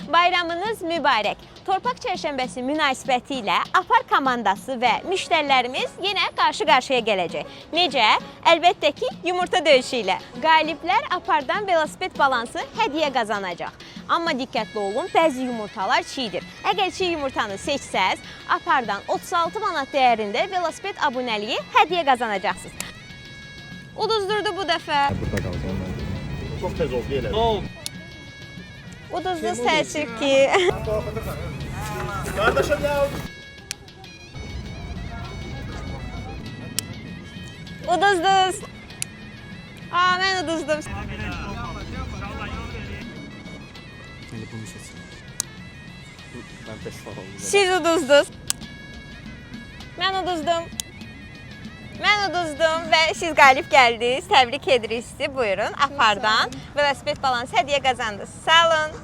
Bayramınız mübarək. Torpaq çərşənbəsi münasibəti ilə Apar komandası və müştərilərimiz yenə qarşı-qarşıya gələcək. Necə? Əlbəttə ki, yumurta döyüşü ilə. Qaliblər Apardan velosiped balansı hədiyyə qazanacaq. Amma diqqətli olun, bəzi yumurtalar çiğdir. Əgər çiğ yumurtanı seçsəz, Apardan 36 manat dəyərində velosiped abunəliyi hədiyyə qazanacaqsınız. Uduzdurdu bu dəfə. Burada qalacağım mən. Çox tez oldu elə. Uduzdu təəssüf ki. Qardaşım ya. Uduzdunuz. Mən uduzdum. Mən pes var oldum. Siz uduzdunuz. Mən uduzdum. Mən uduzdum və siz qalib gəldiniz. Təbrik edirik sizi. Buyurun, Apardan velosiped balansı hədiyyə qazandınız. Sağ olun.